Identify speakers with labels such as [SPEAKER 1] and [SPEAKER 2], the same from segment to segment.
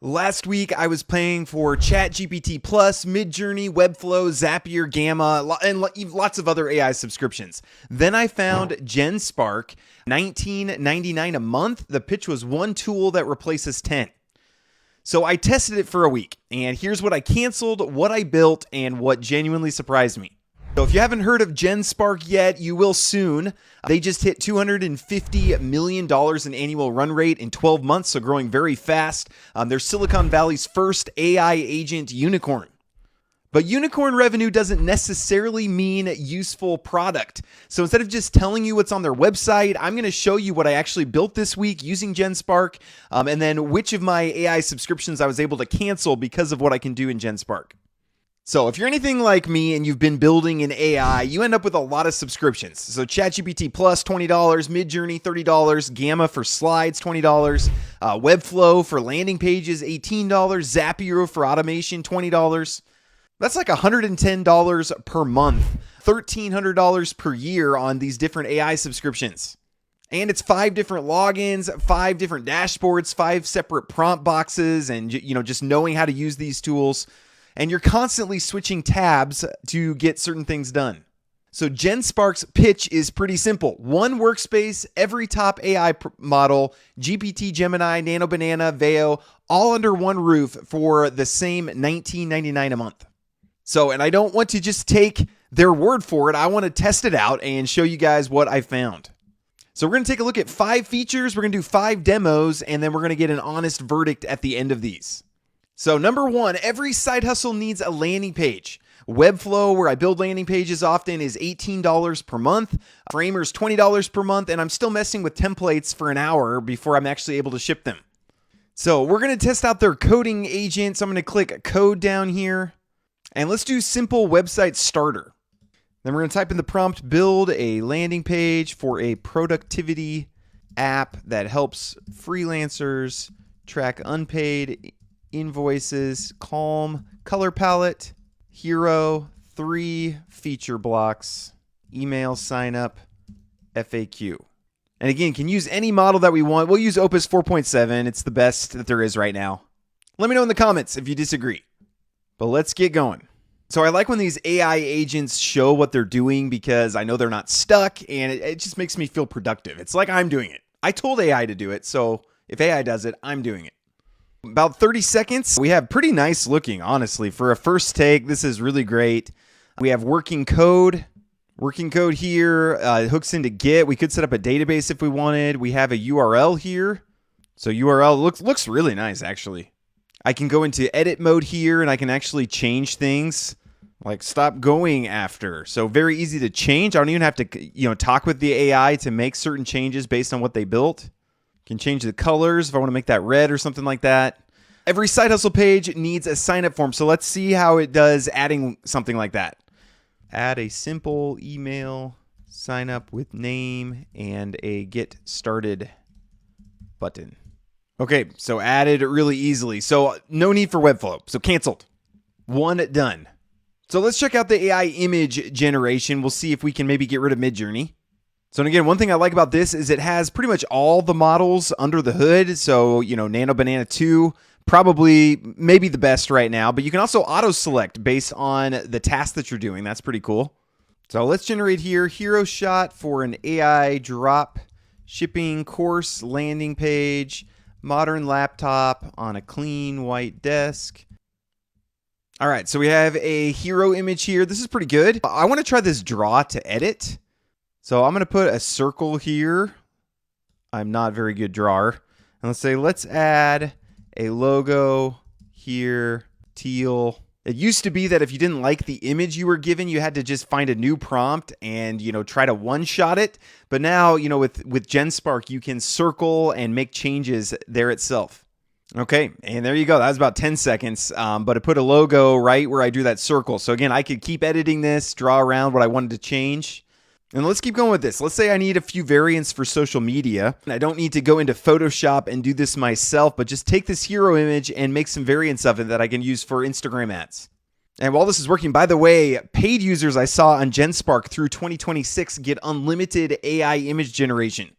[SPEAKER 1] Last week, I was paying for ChatGPT Plus, Midjourney, Webflow, Zapier, Gamma, and lots of other AI subscriptions. Then I found Genspark, $19.99 a month. The pitch was one tool that replaces 10. So I tested it for a week, and here's what I canceled, what I built, and what genuinely surprised me. So if you haven't heard of Genspark yet, you will soon. They just hit $250 million in annual run rate in 12 months, so growing very fast. They're Silicon Valley's first AI agent unicorn. But unicorn revenue doesn't necessarily mean useful product. So instead of just telling you what's on their website, I'm going to show you what I actually built this week using Genspark, and then which of my AI subscriptions I was able to cancel because of what I can do in Genspark. So if you're anything like me and you've been building in AI, you end up with a lot of subscriptions. So ChatGPT Plus, $20, Midjourney, $30, Gamma for slides, $20, Webflow for landing pages, $18, Zapier for automation, $20. That's like $110 per month, $1,300 per year on these different AI subscriptions. And it's 5 different logins, 5 different dashboards, 5 separate prompt boxes, and just knowing how to use these tools. And you're constantly switching tabs to get certain things done. So Genspark's pitch is pretty simple. One workspace, every top AI model, GPT, Gemini, Nano Banana, Veo, all under one roof for the same $19.99 a month. So, and I don't want to just take their word for it. I want to test it out and show you guys what I found. So we're going to take a look at 5 features. We're going to do 5 demos, and then we're going to get an honest verdict at the end of these. So number 1, every side hustle needs a landing page. Webflow, where I build landing pages often, is $18 per month. Framer's $20 per month, and I'm still messing with templates for an hour before I'm actually able to ship them. So we're going to test out their coding agent. So I'm going to click code down here, and let's do simple website starter. Then we're going to type in the prompt, build a landing page for a productivity app that helps freelancers track unpaid invoices, calm, color palette, hero, 3 feature blocks, email sign up, FAQ. And again, can use any model that we want. We'll use Opus 4.7. It's the best that there is right now. Let me know in the comments if you disagree. But let's get going. So I like when these AI agents show what they're doing because I know they're not stuck, and it just makes me feel productive. It's like I'm doing it. I told AI to do it, so if AI does it, I'm doing it. About 30 seconds. We have pretty nice looking, honestly. For a first take, this is really great. We have working code. Working code here hooks into Git. We could set up a database if we wanted. We have a URL here. So URL looks really nice, actually. I can go into edit mode here, and I can actually change things, like stop going after. So very easy to change. I don't even have to talk with the AI to make certain changes based on what they built. Can change the colors if I want to make that red or something like that. Every side hustle page needs a sign up form. So let's see how it does adding something like that. Add a simple email sign up with name and a get started button. Okay, so added really easily. So no need for Webflow. So canceled. 1 done. So let's check out the AI image generation. We'll see if we can maybe get rid of Midjourney. So and again, one thing I like about this is it has pretty much all the models under the hood. So, Nano Banana 2, probably maybe the best right now, but you can also auto select based on the task that you're doing. That's pretty cool. So let's generate here, hero shot for an AI drop shipping course landing page, modern laptop on a clean white desk. All right, so we have a hero image here. This is pretty good. I want to try this draw to edit. So I'm going to put a circle here. I'm not a very good drawer. And let's say, let's add a logo here, teal. It used to be that if you didn't like the image you were given, you had to just find a new prompt and, try to one-shot it. But now, with Genspark, you can circle and make changes there itself. Okay, and there you go. That was about 10 seconds, but it put a logo right where I drew that circle. So again, I could keep editing this, draw around what I wanted to change. And let's keep going with this. Let's say I need a few variants for social media. And I don't need to go into Photoshop and do this myself, but just take this hero image and make some variants of it that I can use for Instagram ads. And while this is working, by the way, paid users I saw on Genspark through 2026 get unlimited AI image generation.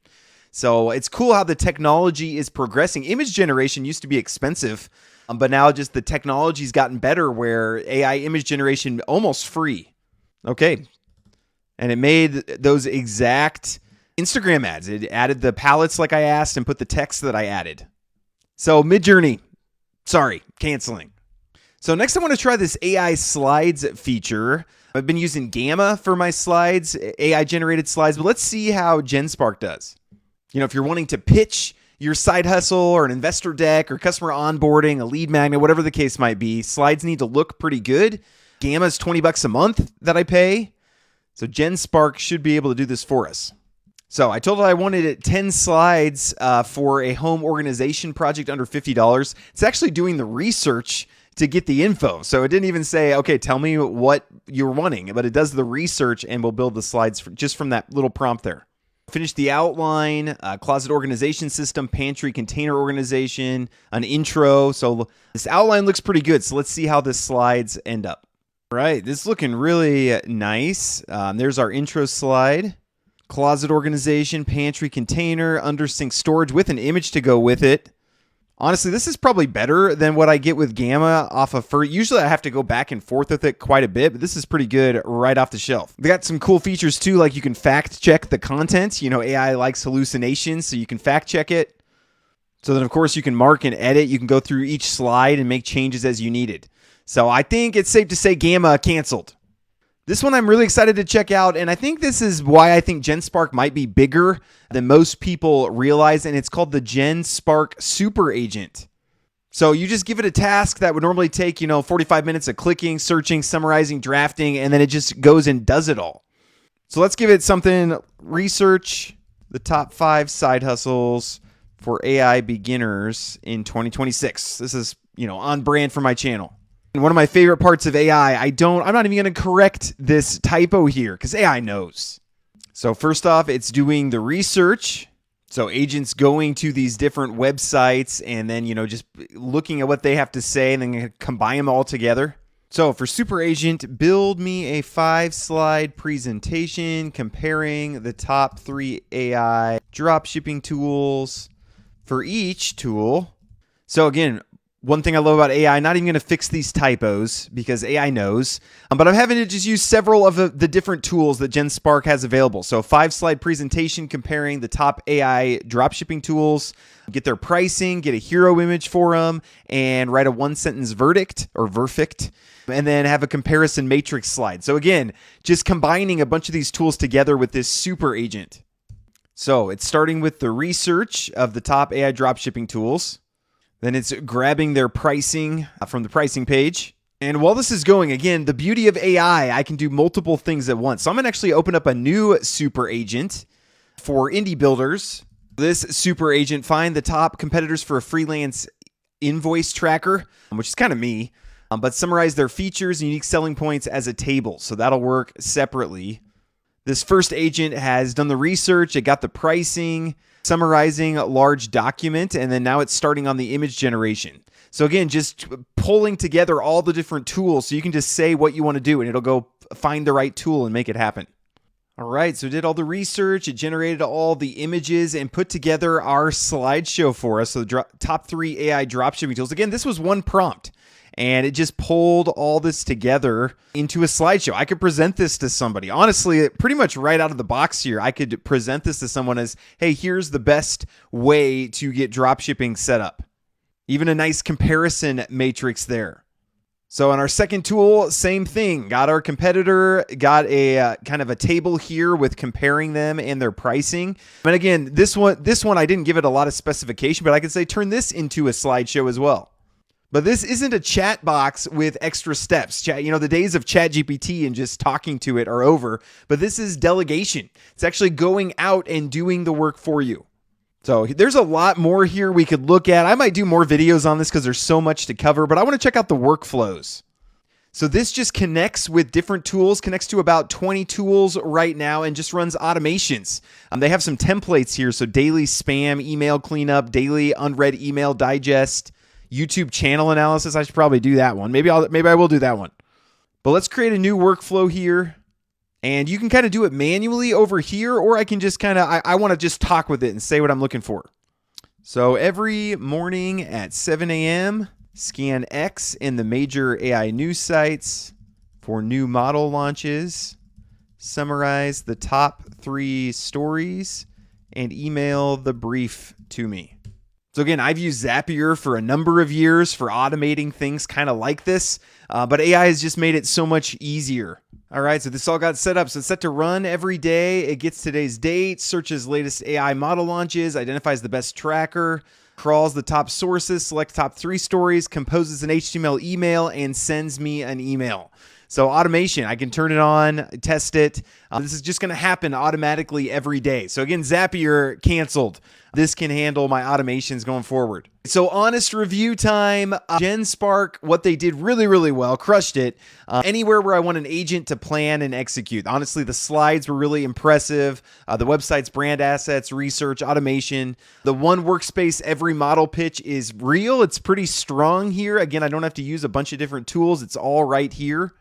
[SPEAKER 1] So it's cool how the technology is progressing. Image generation used to be expensive, but now just the technology's gotten better where AI image generation almost free. Okay. And it made those exact Instagram ads. It added the palettes like I asked and put the text that I added. So Midjourney, sorry, canceling. So next I want to try this AI slides feature. I've been using Gamma for my slides, AI generated slides, but let's see how Genspark does. You know, if you're wanting to pitch your side hustle or an investor deck or customer onboarding, a lead magnet, whatever the case might be, slides need to look pretty good. Gamma is $20 a month that I pay. So Genspark should be able to do this for us. So I told it I wanted 10 slides for a home organization project under $50. It's actually doing the research to get the info. So it didn't even say, okay, tell me what you're wanting, but it does the research and will build the slides just from that little prompt there. Finish the outline, closet organization system, pantry container organization, an intro. So this outline looks pretty good. So let's see how the slides end up. All right, this is looking really nice. There's our intro slide. Closet organization, pantry container, under sink storage with an image to go with it. Honestly, this is probably better than what I get with Gamma off of Fur. Usually I have to go back and forth with it quite a bit, but this is pretty good right off the shelf. They got some cool features too, like you can fact check the content. You know, AI likes hallucinations, so you can fact check it. So then, of course, you can mark and edit. You can go through each slide and make changes as you needed. So I think it's safe to say Gamma canceled. This one I'm really excited to check out, and I think this is why I think Genspark might be bigger than most people realize, and it's called the Genspark Super Agent. So you just give it a task that would normally take, 45 minutes of clicking, searching, summarizing, drafting, and then it just goes and does it all. So let's give it something, research the top 5 side hustles for AI beginners in 2026. This is, on brand for my channel. One of my favorite parts of AI, I'm not even going to correct this typo here because AI knows. So first off, it's doing the research. So agents going to these different websites and then, just looking at what they have to say and then combine them all together. So for Super Agent, build me a 5-slide presentation comparing the top 3 AI dropshipping tools for each tool. So again, one thing I love about AI, not even going to fix these typos because AI knows, but I'm having to just use several of the different tools that Genspark has available. So 5-slide presentation comparing the top AI dropshipping tools, get their pricing, get a hero image for them, and write a 1-sentence verdict or verdict, and then have a comparison matrix slide. So again, just combining a bunch of these tools together with this super agent. So it's starting with the research of the top AI dropshipping tools. Then it's grabbing their pricing from the pricing page. And while this is going, again, the beauty of AI, I can do multiple things at once. So I'm going to actually open up a new super agent for indie builders. This super agent, find the top competitors for a freelance invoice tracker, which is kind of me, but summarize their features and unique selling points as a table. So that'll work separately. This first agent has done the research. It got the pricing, summarizing a large document, and then now it's starting on the image generation. So again, just pulling together all the different tools so you can just say what you want to do and it'll go find the right tool and make it happen. All right, so it did all the research, it generated all the images and put together our slideshow for us. So the top 3 AI dropshipping tools. Again, this was one prompt. And it just pulled all this together into a slideshow. I could present this to somebody. Honestly, pretty much right out of the box here, I could present this to someone as, hey, here's the best way to get dropshipping set up. Even a nice comparison matrix there. So on our second tool, same thing. Got our competitor, got a kind of a table here with comparing them and their pricing. And again, this one I didn't give it a lot of specification, but I could say turn this into a slideshow as well. But this isn't a chat box with extra steps. The days of ChatGPT and just talking to it are over, but this is delegation. It's actually going out and doing the work for you. So there's a lot more here we could look at. I might do more videos on this because there's so much to cover, but I want to check out the workflows. So this just connects with different tools, connects to about 20 tools right now and just runs automations. They have some templates here. So daily spam, email cleanup, daily unread email digest, YouTube channel analysis. I should probably do that one. Maybe I will do that one. But let's create a new workflow here And you can kind of do it manually over here, or I can just kind of, I want to just talk with it and say what I'm looking for. So every morning at 7 a.m., scan X in the major AI news sites for new model launches, summarize the top 3 stories, and email the brief to me. So again, I've used Zapier for a number of years for automating things kind of like this, but AI has just made it so much easier. All right, so this all got set up. So it's set to run every day. It gets today's date, searches latest AI model launches, identifies the best tracker, crawls the top sources, selects top 3 stories, composes an HTML email, and sends me an email. So automation, I can turn it on, test it. This is just going to happen automatically every day. So again, Zapier canceled. This can handle my automations going forward. So honest review time, Genspark, what they did really, really well, crushed it. Anywhere where I want an agent to plan and execute. Honestly, the slides were really impressive. The website's brand assets, research, automation. The one workspace, every model pitch is real. It's pretty strong here. Again, I don't have to use a bunch of different tools. It's all right here.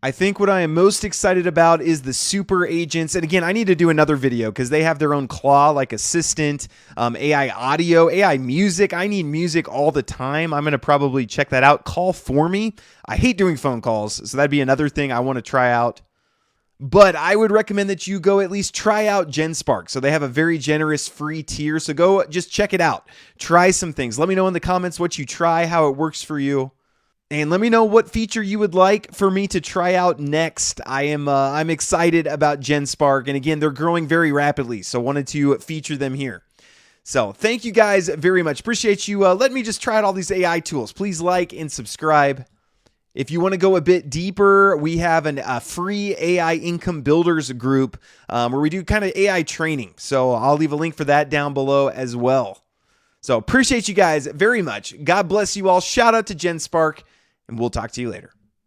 [SPEAKER 1] I think what I am most excited about is the super agents. And again, I need to do another video because they have their own Claw-like assistant, AI audio, AI music. I need music all the time. I'm going to probably check that out. Call for me. I hate doing phone calls, so that'd be another thing I want to try out. But I would recommend that you go at least try out Genspark. So they have a very generous free tier. So go just check it out. Try some things. Let me know in the comments what you try, how it works for you. And let me know what feature you would like for me to try out next. I'm excited about Genspark. And again, they're growing very rapidly. So wanted to feature them here. So thank you guys very much. Appreciate you. Let me just try out all these AI tools. Please like and subscribe. If you want to go a bit deeper, we have a free AI income builders group where we do kind of AI training. So I'll leave a link for that down below as well. So appreciate you guys very much. God bless you all. Shout out to Genspark. And we'll talk to you later.